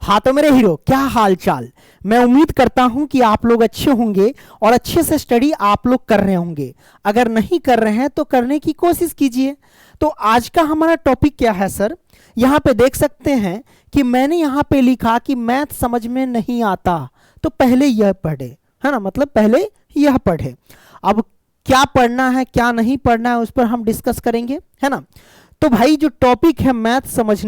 हाँ तो मेरे हीरो, क्या हाल चाल। मैं उम्मीद करता हूं कि आप लोग अच्छे होंगे और अच्छे से स्टडी आप लोग कर रहे होंगे। अगर नहीं कर रहे हैं तो करने की कोशिश कीजिए। तो आज का हमारा टॉपिक क्या है सर? यहाँ पे देख सकते हैं कि मैंने यहाँ पे लिखा कि मैथ समझ में नहीं आता तो पहले यह पढ़े, है ना, मतलब पहले यह पढ़े। अब क्या पढ़ना है क्या नहीं पढ़ना है उस पर हम डिस्कस करेंगे, है ना। तो भाई जो टॉपिक है मैथ समझ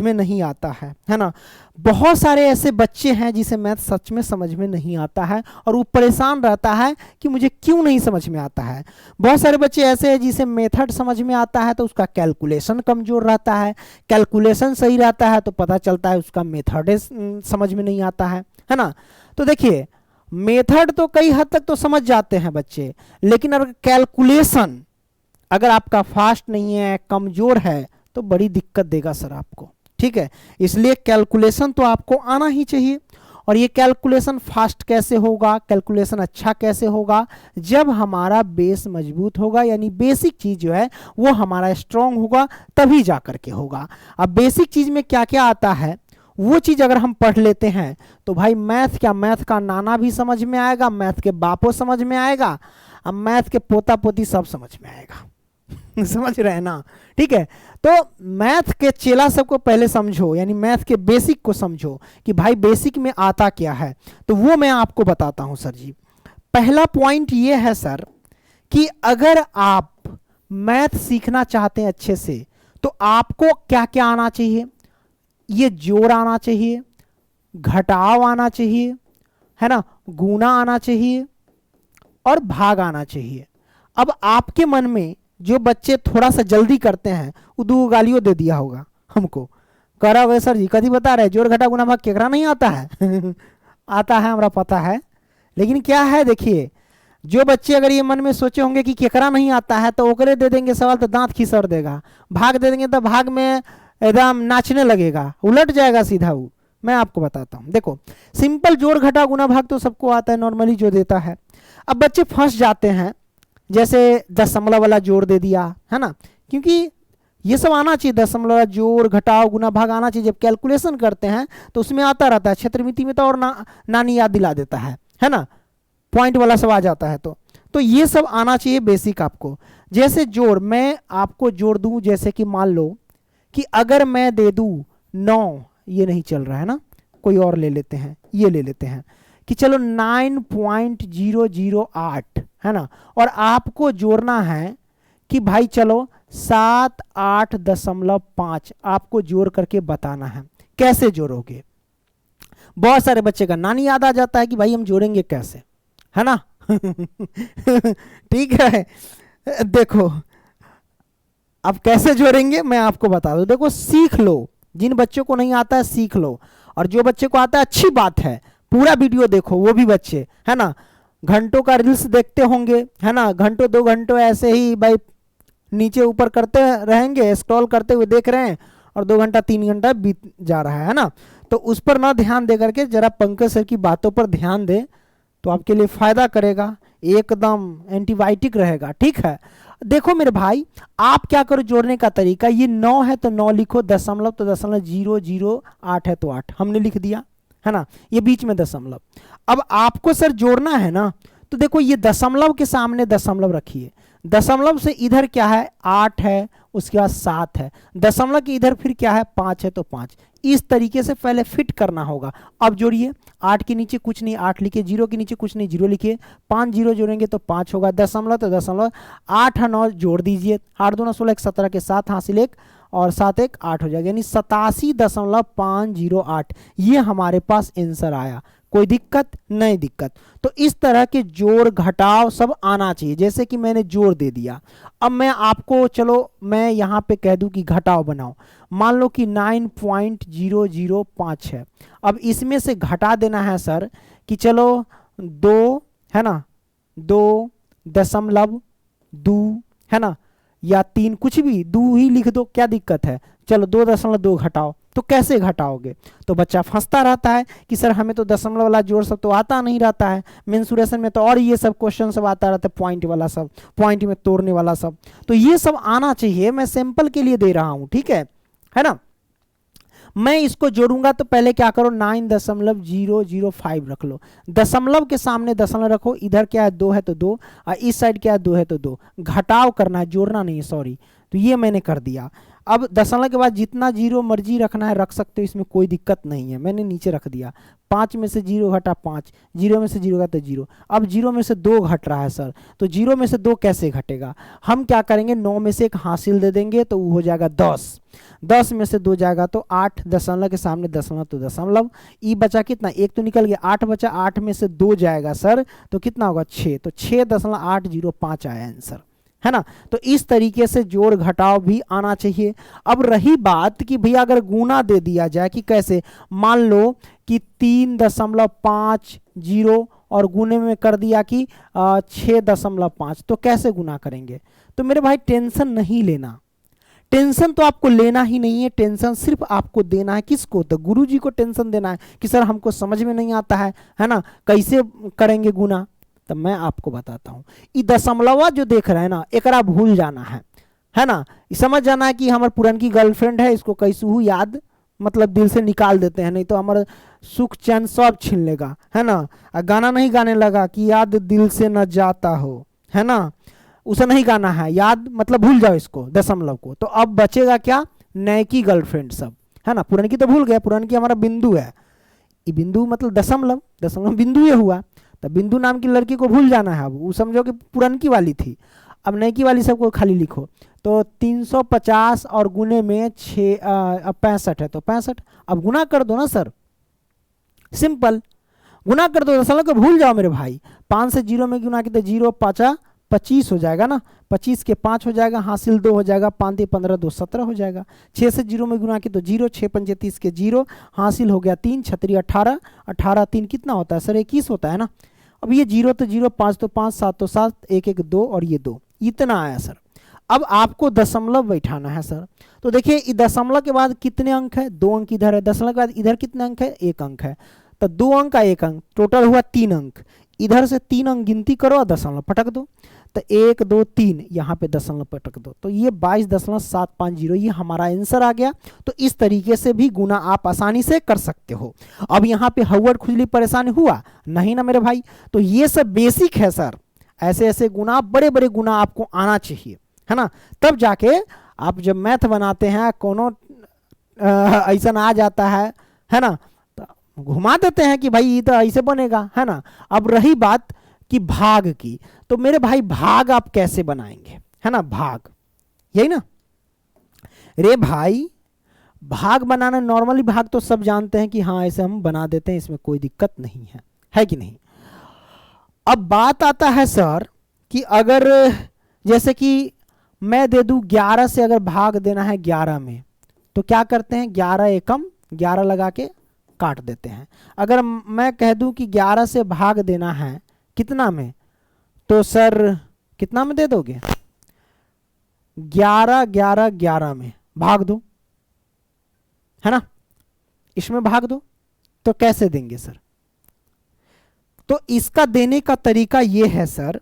में नहीं आता है ना। बहुत सारे ऐसे बच्चे हैं जिसे मैथ सच में समझ में नहीं आता है और वो परेशान रहता है कि मुझे क्यों नहीं समझ में आता है। बहुत सारे बच्चे ऐसे हैं जिसे मेथड समझ में आता है तो उसका कैलकुलेशन कमजोर रहता है, कैलकुलेशन सही रहता है तो पता चलता है उसका मेथड समझ में नहीं आता है ना। तो देखिए, मेथड तो कई हद तक तो समझ जाते हैं बच्चे, लेकिन अगर कैलकुलेशन अगर आपका फास्ट नहीं है, कमजोर है, तो बड़ी दिक्कत देगा सर आपको, ठीक है। इसलिए कैलकुलेशन तो आपको आना ही चाहिए। और ये कैलकुलेशन फास्ट कैसे होगा, कैलकुलेशन अच्छा कैसे होगा? जब हमारा बेस मजबूत होगा, यानी बेसिक चीज जो है वो हमारा स्ट्रांग होगा, तभी जा करके होगा। अब बेसिक चीज में क्या क्या आता है वो चीज अगर हम पढ़ लेते हैं तो भाई मैथ क्या, मैथ का नाना भी समझ में आएगा, मैथ के बापो समझ में आएगा, अब मैथ के पोता पोती सब समझ में आएगा। समझ रहे हैं ना, ठीक है। तो मैथ के चेला सबको पहले समझो, यानी मैथ के बेसिक को समझो कि भाई बेसिक में आता क्या है। तो वो मैं आपको बताता हूं सर जी। पहला पॉइंट ये है सर कि अगर आप मैथ सीखना चाहते हैं अच्छे से तो आपको क्या क्या आना चाहिए? ये जोड़ आना चाहिए, घटाव आना चाहिए, है ना, गुना आना चाहिए और भाग आना चाहिए। अब आपके मन में जो बच्चे थोड़ा सा जल्दी करते हैं वो दो गालियों दे दिया होगा हमको, कह रहा होगा सर जी कभी बता रहे जोड़ घटा गुना भाग केकरा नहीं आता है। आता है, हमरा पता है। लेकिन क्या है, देखिए, जो बच्चे अगर ये मन में सोचे होंगे कि केकरा नहीं आता है तो ओकरे दे देंगे सवाल तो दांत खिसर देगा, भाग दे देंगे तो भाग में एकदम नाचने लगेगा, उलट जाएगा सीधा वो। मैं आपको बताता हूँ, देखो, सिंपल जोड़ घटा गुना भाग तो सबको आता है नॉर्मली जो देता है। अब बच्चे फंस जाते हैं, जैसे दशमलव वाला जोड़ दे दिया, है ना, क्योंकि ये सब आना चाहिए, दशमलव जोड़ घटाव गुना भाग आना चाहिए। जब कैलकुलेशन करते हैं तो उसमें आता रहता है, क्षेत्रमिति में तो और नानी याद दिला देता है ना, पॉइंट वाला सब आ जाता है। तो ये सब आना चाहिए बेसिक आपको। जैसे जोड़, मैं आपको जोड़ दूं, जैसे कि मान लो कि अगर मैं दे दूं 9, ये नहीं चल रहा है ना, कोई और ले लेते हैं, ये ले लेते हैं कि चलो 9.008, है ना, और आपको जोड़ना है कि भाई चलो 78.5 आपको जोड़ करके बताना है। कैसे जोड़ोगे? बहुत सारे बच्चे का नानी याद आ जाता है कि भाई हम जोड़ेंगे कैसे, है ना। ठीक है, देखो अब कैसे जोड़ेंगे मैं आपको बता दूं। देखो, सीख लो, जिन बच्चों को नहीं आता है सीख लो, और जो बच्चे को आता है अच्छी बात है, पूरा वीडियो देखो, वो भी बच्चे, है ना, घंटों का रील्स देखते होंगे, है ना, घंटों 2 घंटों ऐसे ही भाई नीचे ऊपर करते रहेंगे, स्क्रॉल करते हुए देख रहे हैं और 2 घंटा 3 घंटा बीत जा रहा है ना। तो उस पर ना ध्यान दे करके जरा पंकज सर की बातों पर ध्यान दे तो आपके लिए फायदा करेगा, एकदम एंटीबायोटिक रहेगा, ठीक है। देखो मेरे भाई, आप क्या करो जोड़ने का तरीका, ये 9 है तो 9 लिखो, दशमलव तो 0.008 है तो 8 हमने लिख दिया, है ना, ये बीच में दशमलव। अब आपको सर जोड़ना है ना, तो देखो ये दशमलव के सामने दशमलव रखिए, दशमलव से इधर क्या है 8 है, उसके बाद 7 है, दशमलव के इधर फिर क्या है 5 है तो 5। इस तरीके से पहले फिट करना होगा। अब जोड़िए, 8 के नीचे कुछ नहीं 8 लिखिए, 0 के नीचे कुछ नहीं 0 लिखिए, 5 0 जोड़ेंगे तो 5 होगा, दशमलव तो दशमलव, 8 9 जोड़ दीजिए, 8 2 16 17 के 7 हासिल 1 और 7 1 8 हो जाएगा, यानी 87.508 ये हमारे पास आंसर आया। कोई दिक्कत नहीं दिक्कत। तो इस तरह के जोड़ घटाव सब आना चाहिए। जैसे कि मैंने जोड़ दे दिया, अब मैं आपको, चलो मैं यहाँ पे कह दूं कि घटाव बनाओ, मान लो कि 9.005 है। अब इसमें से घटा देना है सर कि चलो 2, है ना, 2.2, है ना, या 3, कुछ भी 2 ही लिख दो, क्या दिक्कत है। चलो 2.2 घटाओ, तो कैसे घटाओगे? तो बच्चा फंसता रहता है कि सर हमें तो दशमलव वाला जोड़ सब तो आता नहीं रहता है, मेंसुरेशन में तो और ये सब क्वेश्चन सब आता रहता है, पॉइंट वाला सब, पॉइंट में तोड़ने वाला सब, तो ये सब आना चाहिए। मैं सैंपल के लिए दे रहा हूं, ठीक है ना। मैं इसको जोड़ूंगा तो पहले क्या करो 9.005 रख लो, दशमलव के सामने दशमलव रखो, इधर क्या है 2 है तो 2, और इस साइड क्या है 2 है तो 2, घटाव करना है जोड़ना नहीं है, सॉरी। तो ये मैंने कर दिया। अब दशमलव के बाद जितना जीरो मर्जी रखना है रख सकते हो, इसमें कोई दिक्कत नहीं है, मैंने नीचे रख दिया। 5 में से 0 घटा 5, 0 में से 0 घटा 0। अब 0 में से 2 घट रहा है सर, तो 0 में से 2 कैसे घटेगा? हम क्या करेंगे 9 में से 1 हासिल दे देंगे तो वो हो जाएगा 10। 10 में से 2 जाएगा तो 8, दशमलव के सामने दशमलव तो दशमलव। ई बचा कितना, 1 तो निकल गया, 8 बचा, 8 में से 2 जाएगा सर तो कितना होगा 6, तो 6.805 आया आंसर, है ना। तो इस तरीके से जोड़ घटाव भी आना चाहिए। अब रही बात कि भैया अगर गुना दे दिया जाए कि कैसे, मान लो कि 3.50 और गुने में कर दिया कि 6.5, तो कैसे गुना करेंगे? तो मेरे भाई टेंशन नहीं लेना, टेंशन तो आपको लेना ही नहीं है, टेंशन सिर्फ आपको देना है किसको, तो गुरुजी को टेंशन देना है कि सर हमको समझ में नहीं आता है ना, कैसे करेंगे गुना। तो मैं आपको बताता हूं, ये दशमलवा जो देख रहे हैं ना, एकरा भूल जाना है ना, समझ जाना है कि हमारे पुरानी गर्लफ्रेंड है, इसको कैसे याद मतलब दिल से निकाल देते हैं, नहीं तो हमारा सुख चैन सब छीन लेगा, है ना। गाना नहीं गाने लगा कि याद दिल से न जाता हो, है ना, उसे नहीं गाना है, याद मतलब भूल जाओ इसको दशमलव को। तो अब बचेगा क्या, नए की गर्लफ्रेंड सब, है ना। पुरानी की तो भूल गया, पुरानी की हमारा बिंदु है, ये बिंदु मतलब दशमलव, दशमलव बिंदु ये हुआ, तो बिंदु नाम की लड़की को भूल जाना है। अब वो समझो कि पुरानी वाली थी, अब नई की वाली सबको खाली लिखो। तो 350 और गुने में 65 है तो 65, अब गुना कर दो ना सर, सिंपल गुना कर दो, दशमलव को भूल जाओ मेरे भाई। 5 से 0 में गुना कितने, 0 5 25 हो जाएगा ना, 25 के 5 हो जाएगा, हासिल 2 हो जाएगा, 5 × 15 2 17 हो जाएगा। 6 से 0 में गुना की तो 0, 6 × 5 30 के 0, हासिल हो गया 3, 6 18, 18 3 कितना होता है सर 21 होता है ना। अब ये 0 तो 0, 5 तो 5, 7 तो 7, 1 1 2 और ये 2, इतना आया सर। अब आपको दशमलव बैठाना है सर। तो देखिए दशमलव के बाद कितने अंक है, 2 अंक इधर है, दशमलव के बाद इधर कितने अंक है, 1 अंक है, तो 2 अंक का 1 अंक, टोटल हुआ 3 अंक। इधर से 3 अंक गिनती करो और दशमलव पटक दो, तो 1 2 3 यहाँ पे दशमलव पटक दो, तो ये 22.750 ये हमारा आंसर आ गया। तो इस तरीके से भी गुना आप आसानी से कर सकते हो। अब यहाँ पे हव्वड़ खुजली परेशानी हुआ नहीं ना मेरे भाई, तो ये सब बेसिक है सर, ऐसे ऐसे गुना, बड़े बड़े गुना आपको आना चाहिए, है ना। तब जाके आप जब मैथ बनाते हैं कोनो ऐसा आ जाता है ना, तो घुमा देते हैं कि भाई ये तो ऐसे बनेगा, है ना। अब रही बात कि भाग की, तो मेरे भाई भाग आप कैसे बनाएंगे, है ना, भाग यही ना रे भाई। भाग बनाना नॉर्मली भाग तो सब जानते हैं कि हाँ ऐसे हम बना देते हैं, इसमें कोई दिक्कत नहीं है कि नहीं। अब बात आता है सर कि अगर जैसे कि मैं दे दूं 11 से अगर भाग देना है 11 में, तो क्या करते हैं 11 एकम 11 लगा के काट देते हैं। अगर मैं कह दूं कि 11 से भाग देना है कितना में, तो सर कितना में दे दोगे, 11 11 11 में भाग दो, है ना, इसमें भाग दो। तो कैसे देंगे सर, तो इसका देने का तरीका यह है सर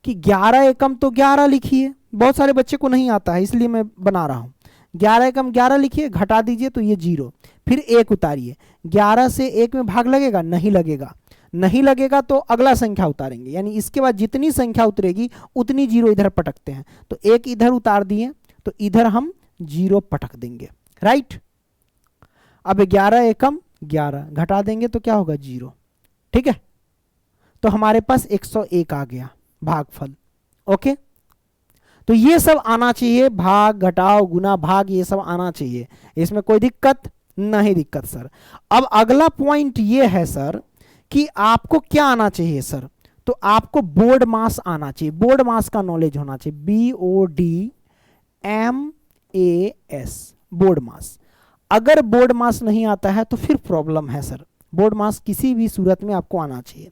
कि 11 एकम तो 11 लिखिए, बहुत सारे बच्चे को नहीं आता है इसलिए मैं बना रहा हूं। 11 एकम 11 लिखिए, घटा दीजिए तो ये 0, फिर 1 उतारिए। 11 से 1 में भाग लगेगा, नहीं लगेगा, नहीं लगेगा तो अगला संख्या उतारेंगे, यानी इसके बाद जितनी संख्या उतरेगी उतनी 0 इधर पटकते हैं। तो 1 इधर उतार दिए तो इधर हम 0 पटक देंगे, राइट। अब 11 एकम 11 घटा देंगे तो क्या होगा 0, ठीक है। तो हमारे पास 101 आ गया भागफल, ओके। तो ये सब आना चाहिए, भाग घटाव गुना भाग ये सब आना चाहिए, इसमें कोई दिक्कत नहीं, दिक्कत सर। अब अगला पॉइंट ये है सर कि आपको क्या आना चाहिए सर, तो आपको बोर्ड मास आना चाहिए, बोर्ड मास का नॉलेज होना चाहिए, BODMAS बोर्ड मास। अगर बोर्ड मास नहीं आता है तो फिर प्रॉब्लम है सर। बोर्ड मास किसी भी सूरत में आपको आना चाहिए।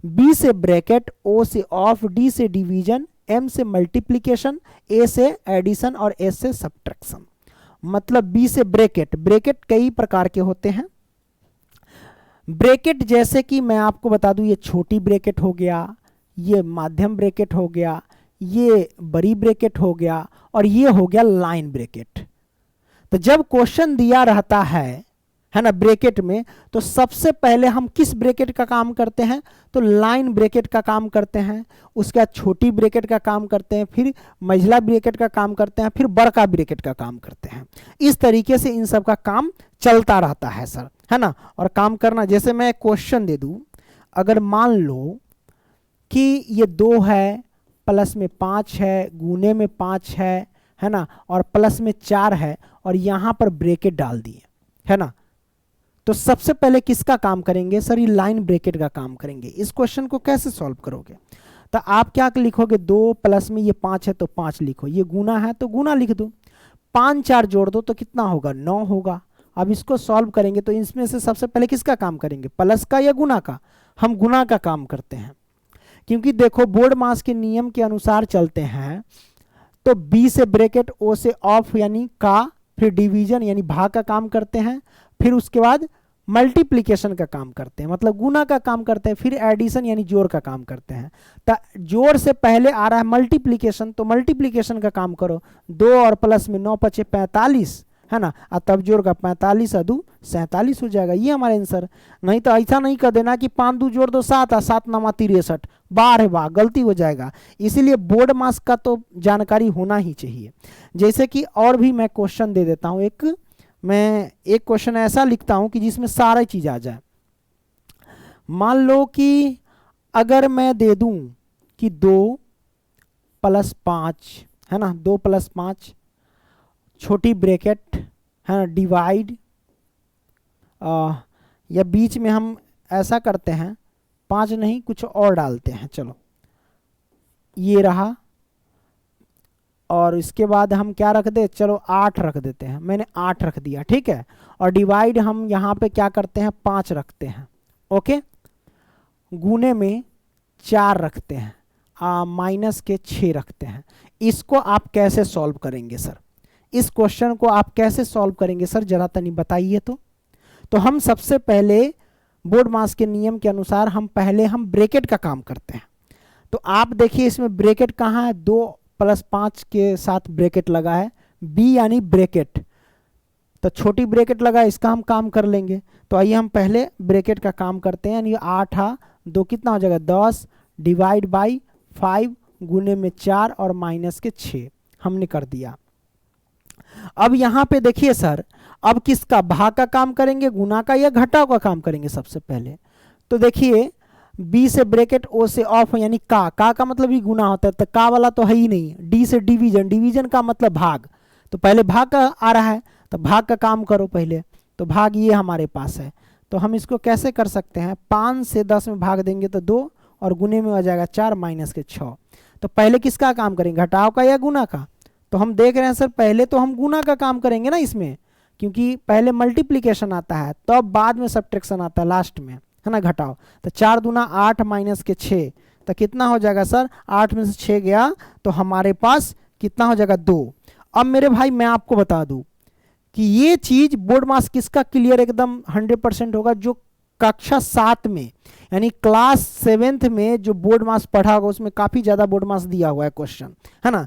B से ब्रैकेट, O से ऑफ, D से डिवीजन, M से मल्टीप्लिकेशन, A से एडिशन और S से सब्ट्रैक्शन। मतलब B से ब्रैकेट, ब्रैकेट कई प्रकार के होते हैं। ब्रैकेट जैसे कि मैं आपको बता दूं, ये छोटी ब्रैकेट हो गया, ये माध्यम ब्रैकेट हो गया, ये बड़ी ब्रैकेट हो गया और ये हो गया लाइन ब्रैकेट। तो जब क्वेश्चन दिया रहता है ना, ब्रैकेट में, तो सबसे पहले हम किस ब्रैकेट का काम करते हैं? तो लाइन ब्रैकेट का काम करते हैं, उसके बाद छोटी ब्रैकेट का काम करते हैं, फिर मझला ब्रैकेट का काम करते हैं, फिर बड़का ब्रैकेट का काम करते हैं। इस तरीके से इन सब का काम चलता रहता है सर, है ना। और काम करना, जैसे मैं क्वेश्चन दे दूं, अगर मान लो कि ये 2 है, प्लस में 5 है, गुने में 5 है ना, और प्लस में 4 है, और यहाँ पर ब्रैकेट डाल दिए, है ना, तो सबसे पहले किसका काम करेंगे सर? ये लाइन ब्रैकेट का काम करेंगे। इस क्वेश्चन को कैसे सॉल्व करोगे? तो आप क्या लिखोगे? 2 प्लस में ये 5 है तो 5 लिखो, ये गुना है तो गुना लिख दो, 5 4 जोड़ दो तो कितना होगा? 9 होगा। अब इसको सॉल्व करेंगे तो इसमें से सबसे पहले किसका काम करेंगे? प्लस का या गुना का? हम गुना का काम करते हैं, क्योंकि देखो बोर्ड मास के नियम के अनुसार चलते हैं तो बी से ब्रैकेट, ओ से ऑफ यानी का, फिर डिवीजन यानी भाग का काम करते हैं, फिर उसके बाद मल्टीप्लिकेशन का काम करते हैं, मतलब गुना का काम करते हैं, फिर एडिशन यानी जोड़ का काम करते हैं। तो जोड़ से पहले आ रहा है मल्टीप्लिकेशन, तो मल्टीप्लिकेशन का काम करो, 2 और प्लस में 9 पचे 45, है ना, और तब जोड़ का 45 अदू 47 हो जाएगा। ये हमारा आंसर। नहीं तो ऐसा नहीं कर देना कि 5 2 जोड़ दो 7 और 7 9 63, बार है वाह, गलती हो जाएगा। इसीलिए बोर्ड मास का तो जानकारी होना ही चाहिए। जैसे कि और भी मैं क्वेश्चन दे देता हूँ, मैं एक क्वेश्चन ऐसा लिखता हूं कि जिसमें सारा चीज आ जाए। मान लो कि अगर मैं दे दूं कि 2 + 5, है ना, 2 + 5, छोटी ब्रैकेट, है ना, डिवाइड, या बीच में हम ऐसा करते हैं 5 नहीं कुछ और डालते हैं, चलो ये रहा, और इसके बाद हम क्या रख दे? चलो 8 रख देते हैं, मैंने 8 रख दिया, ठीक है। और डिवाइड हम यहाँ पे क्या करते हैं? 5 रखते हैं, ओके। गुने में 4 रखते हैं, माइनस के 6 रखते हैं। इसको आप कैसे सॉल्व करेंगे सर? इस क्वेश्चन को आप कैसे सॉल्व करेंगे सर, जरा तनी बताइए तो हम सबसे पहले बोर्ड मास के नियम के अनुसार हम ब्रैकेट का काम करते हैं। तो आप देखिए इसमें ब्रैकेट कहाँ है? 2 + 5 के साथ ब्रैकेट लगा है, बी यानी ब्रैकेट, तो छोटी ब्रैकेट लगा, इसका हम काम कर लेंगे। तो आइए हम पहले ब्रैकेट का काम करते हैं, यानी 8 2 कितना हो जाएगा? 10, डिवाइड बाई 5, गुने में 4 और माइनस के 6 हमने कर दिया। अब यहाँ पे देखिए सर, अब किसका? भाग का काम करेंगे, गुना का या घटाव का काम करेंगे सबसे पहले? तो देखिए बी से ब्रैकेट, ओ से ऑफ यानी का मतलब ही गुना होता है, तो का वाला तो है ही नहीं। डी से डिवीजन का मतलब भाग, तो पहले भाग का आ रहा है तो भाग का काम करो पहले। तो भाग ये हमारे पास है, तो हम इसको कैसे कर सकते हैं? 5 से 10 में भाग देंगे तो 2, और गुने में आ जाएगा 4 माइनस के 6। तो पहले किसका काम करेंगे? घटाव का या गुना का? तो हम देख रहे हैं सर पहले तो हम गुना का काम करेंगे ना इसमें, क्योंकि पहले मल्टीप्लिकेशन आता है तो बाद में सब्ट्रैक्शन आता है लास्ट में, है ना, घटाओ। तो 4 दूना 8 माइनस के 6, तो कितना हो जाएगा सर? 8 में से 6 गया तो हमारे पास कितना हो जाएगा? 2। अब मेरे भाई मैं आपको बता दूं कि ये चीज बोर्ड मास किसका क्लियर एकदम 100% होगा? जो कक्षा 7 में यानी क्लास 7th में जो बोर्ड मास पढ़ा होगा उसमें काफी ज्यादा बोर्ड मास दिया हुआ है क्वेश्चन, है ना।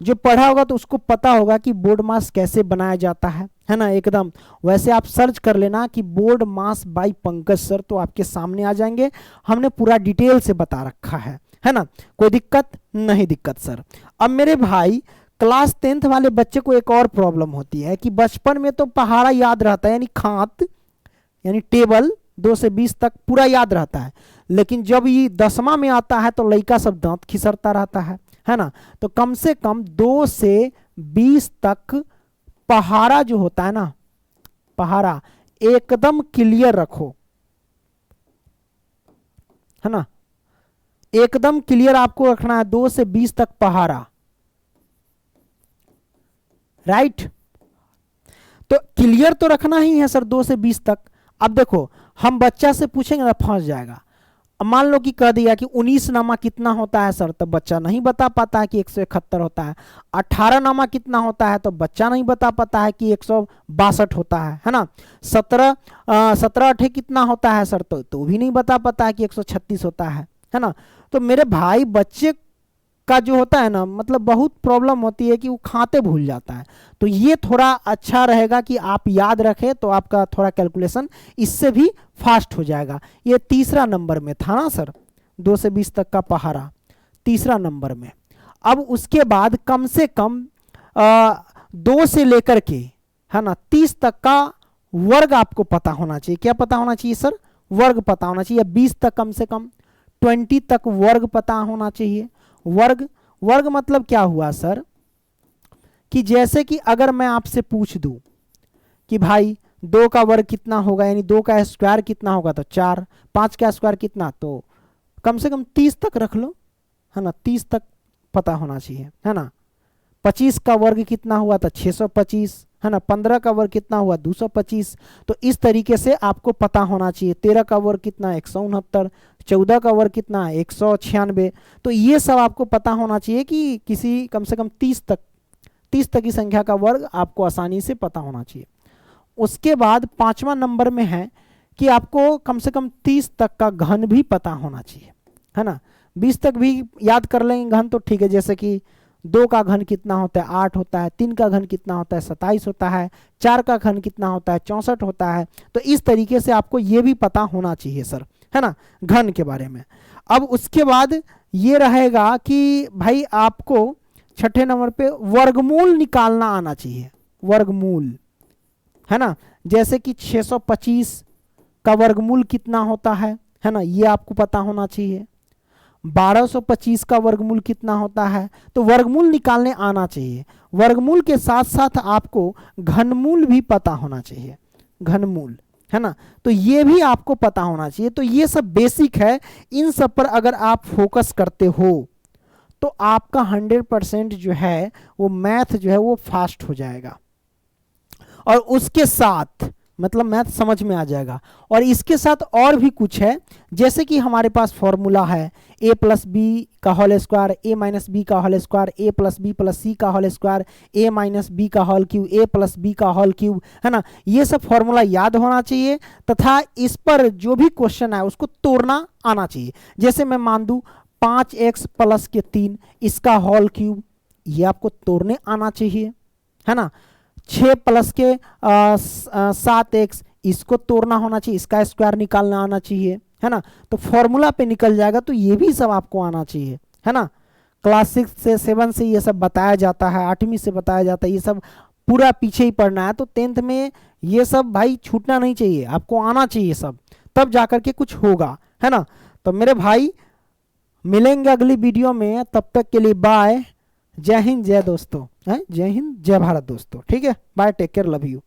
जो पढ़ा होगा तो उसको पता होगा कि बोर्ड मास कैसे बनाया जाता है ना, एकदम। वैसे आप सर्च कर लेना कि board mass by Pankaj sir, तो आपके सामने आ जाएंगे। हमने पूरा डिटेल से बता रखा है ना, कोई दिक्कत नहीं दिक्कत सर। अब मेरे भाई क्लास 10th वाले बच्चे को एक और प्रॉब्लम होती है कि बचपन में तो पहाड़ा याद रहता है, यानी खात यानी टेबल 2 से 20 तक पूरा याद रहता है, लेकिन जब ये 10वां में आता है तो लड़का सब दांत खिसरता रहता है ना। तो कम से कम 2 से 20 तक पहाड़ा जो होता है ना, पहाड़ा एकदम क्लियर रखो, है ना, एकदम क्लियर आपको रखना है 2 से 20 तक पहाड़ा, राइट। तो क्लियर तो रखना ही है सर 2 से 20 तक। अब देखो हम बच्चा से पूछेंगे ना फंस जाएगा। अब मान लो कि कह दिया कि 19 नामा कितना होता है सर, तो बच्चा नहीं बता पाता है कि 171 होता है। 18 नामा कितना होता है तो बच्चा नहीं बता पाता है कि 162 होता है ना। 17 अठे कितना होता है सर, तो भी नहीं बता पाता है कि 136 होता है ना। तो मेरे भाई बच्चे का जो होता है ना, मतलब बहुत प्रॉब्लम होती है कि वो खाते भूल जाता है। तो ये थोड़ा अच्छा रहेगा कि आप याद रखें, तो आपका थोड़ा कैलकुलेशन इससे भी फास्ट हो जाएगा। ये तीसरा नंबर में था ना सर, 2 से 20 तक का पहाड़ा तीसरा नंबर में। अब उसके बाद कम से कम 2 से लेकर के है ना 30 तक का वर्ग आपको पता होना चाहिए। क्या पता होना चाहिए सर? वर्ग पता होना चाहिए। 20 तक कम से कम 20 तक वर्ग पता होना चाहिए। वर्ग, वर्ग मतलब क्या हुआ सर कि जैसे कि अगर मैं आपसे पूछ दूं कि भाई 2 का वर्ग कितना होगा, यानी 2 का स्क्वायर कितना होगा, तो 4, 5 का स्क्वायर कितना, तो कम से कम 30 तक रख लो, है ना, 30 तक पता होना चाहिए, है ना। 25 का वर्ग कितना हुआ, तो 625, है ना। 15 का वर्ग कितना हुआ, 225। तो इस तरीके से आपको पता होना चाहिए। 13 का वर्ग कितना, 169। 14 का वर्ग कितना, 196। तो ये सब आपको पता होना चाहिए कि किसी कम से कम 30 तक की संख्या का वर्ग आपको आसानी से पता होना चाहिए। उसके बाद 5वां नंबर में है कि आपको कम से कम 30 तक का घन भी पता होना चाहिए, है ना। 20 तक भी याद कर लेंगे घन तो ठीक है, जैसे कि 2 का घन कितना होता है, 8 होता है। 3 का घन कितना होता है, 27 होता है। 4 का घन कितना होता है, 64 होता है। तो इस तरीके से आपको ये भी पता होना चाहिए सर, है ना, घन के बारे में। अब उसके बाद ये रहेगा कि भाई आपको छठे नंबर पे वर्गमूल निकालना आना चाहिए। वर्गमूल, है ना, जैसे कि 625 का वर्गमूल कितना होता है ना, ये आपको पता होना चाहिए। 1225 का वर्गमूल कितना होता है, तो वर्गमूल निकालने आना चाहिए। वर्गमूल के साथ साथ आपको घनमूल भी पता होना चाहिए, घनमूल, है ना। तो ये भी आपको पता होना चाहिए। तो ये सब बेसिक है, इन सब पर अगर आप फोकस करते हो तो आपका 100% जो है वो मैथ जो है वो फास्ट हो जाएगा। और उसके साथ मतलब मैथ समझ में आ जाएगा। और इसके साथ और भी कुछ है, जैसे कि हमारे पास फॉर्मूला है a प्लस बी का whole square, a minus B का whole square, a plus B plus C का whole square, a minus B का whole cube, a plus B का होल क्यूब, है ना। ये सब फॉर्मूला याद होना चाहिए तथा इस पर जो भी क्वेश्चन है उसको तोड़ना आना चाहिए। जैसे मैं मान दूं 5x प्लस के 3 इसका होल क्यूब, ये आपको तोड़ने आना चाहिए, है ना। 6 प्लस के 7x इसको तोड़ना होना चाहिए, इसका स्क्वायर निकालना आना चाहिए, है ना। तो फॉर्मूला पे निकल जाएगा। तो ये भी सब आपको आना चाहिए, है ना। क्लास 6 से 7 से ये सब बताया जाता है, 8वीं से बताया जाता है, ये सब पूरा पीछे ही पढ़ना है। तो 10th में ये सब भाई छूटना नहीं चाहिए, आपको आना चाहिए सब, तब जाकर के कुछ होगा, है ना। तो मेरे भाई मिलेंगे अगली वीडियो में, तब तक के लिए बाय। जय हिंद, जय दोस्तों, है जय हिंद, जय भारत दोस्तों। ठीक है, bye, take care, love you.